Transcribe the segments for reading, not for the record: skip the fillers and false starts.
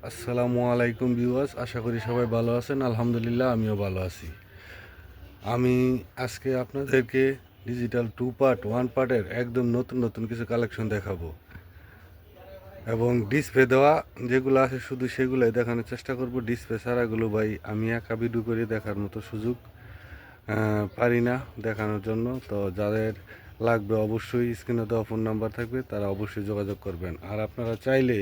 আসসালামু আলাইকুম ভিউয়ার্স, আশা করি সবাই ভালো আছেন। আলহামদুলিল্লাহ আমিও ভালো আছি। আমি আজকে আপনাদেরকে ডিজিটাল 2 পার্ট 1 পার্টের একদম নতুন নতুন কিছু কালেকশন দেখাবো এবং ডিসপ্লে দেওয়া যেগুলো আছে শুধু সেগুলোই দেখানোর চেষ্টা করব। ডিসপ্লে ছাড়াগুলো ভাই আমি একা ভিডিও করে দেখার মতো সুযোগ পারি না দেখানোর জন্য। তো যাদের লাগবে অবশ্যই স্ক্রিনে দেওয়া ফোন নাম্বার থাকবে, তারা অবশ্যই যোগাযোগ করবেন। আর আপনারা চাইলে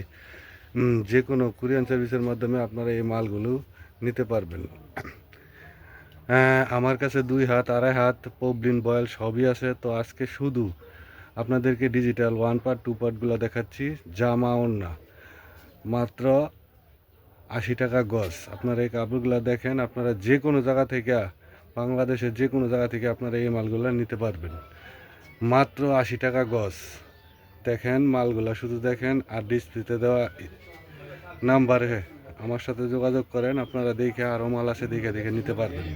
যে কোনো কুরিয়ার সার্ভিসের মাধ্যমে আপনারা এই মালগুলো নিতে পারবেন। আমার কাছে 2 হাত 2.5 হাত পবলিন বয়েল সবই আছে। তো আজকে শুধু আপনাদেরকে ডিজিটাল 1 পার্ট 2 পার্টগুলো দেখাচ্ছি। জামা ওড়না মাত্র 80 টাকা গজ। আপনারা এই কাপড়গুলো দেখেন, আপনারা যে কোনো জায়গা থেকে, বাংলাদেশের যে কোনো জায়গা থেকে আপনারা এই মালগুলো নিতে পারবেন মাত্র 80 টাকা গজ। দেখেন মালগুলা শুধু দেখেন, আর ডিসপ্লেতে দেওয়া নাম্বারে আমার সাথে যোগাযোগ করেন। আপনারা দেখে আরও মাল আছে দেখে দেখে নিতে পারবেন।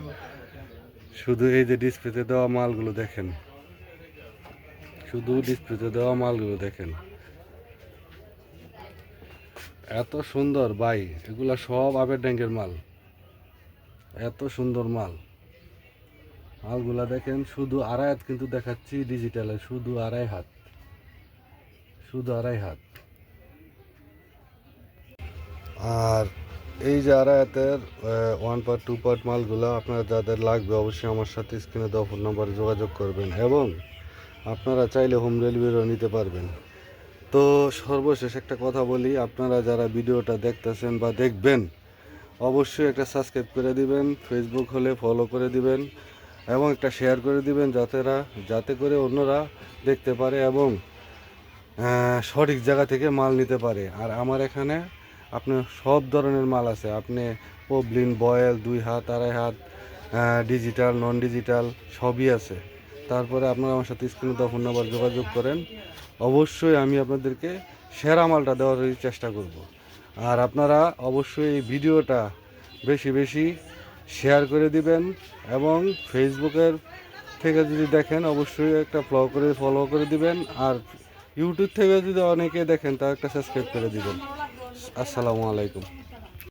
শুধু এই যে ডিসপ্লেতে দেওয়া মালগুলো দেখেন, শুধু ডিসপ্লেতে দেওয়া মালগুলো দেখেন, এত সুন্দর ভাই। এগুলা সব আবের ড্যাঙ্গের মাল, এত সুন্দর মাল। মালগুলা দেখেন, শুধু 2.5 হাত কিন্তু দেখাচ্ছি ডিজিটালে, শুধু 2.5 হাত, শুধু 2.5 হাত। আর এই যে 2.5 হাতের 1 পার্ট 2 পার্ট মালগুলো আপনারা যাদের লাগবে অবশ্যই আমার সাথে স্ক্রিনে দেওয়া ফোন নাম্বারে যোগাযোগ করবেন এবং আপনারা চাইলে হোম ডেলিভারিও নিতে পারবেন। তো সর্বশেষ একটা কথা বলি, আপনারা যারা ভিডিওটা দেখতেছেন বা দেখবেন অবশ্যই একটা সাবস্ক্রাইব করে দিবেন, ফেসবুক হলে ফলো করে দিবেন এবং একটা শেয়ার করে দিবেন যাতে করে অন্যরা দেখতে পারে এবং সঠিক জায়গা থেকে মাল নিতে পারে। আর আমার এখানে আপনার সব ধরনের মাল আছে। আপনি পবলিন বয়েল 2 হাত 2.5 হাত ডিজিটাল নন ডিজিটাল সবই আছে। তারপরে আপনারা আমার সাথে স্ক্রিনে দেওয়া ফোন নাম্বার যোগাযোগ করেন, অবশ্যই আমি আপনাদেরকে সেরা মালটা দেওয়ার চেষ্টা করব। আর আপনারা অবশ্যই এই ভিডিওটা বেশি বেশি শেয়ার করে দিবেন এবং ফেসবুকের থেকে যদি দেখেন অবশ্যই একটা ফলো করে দিবেন। আর ইউটিউব থেকে যদি অনেকে দেখেন তা একটা সাবস্ক্রাইব করে দিবেন। আসসালামু আলাইকুম।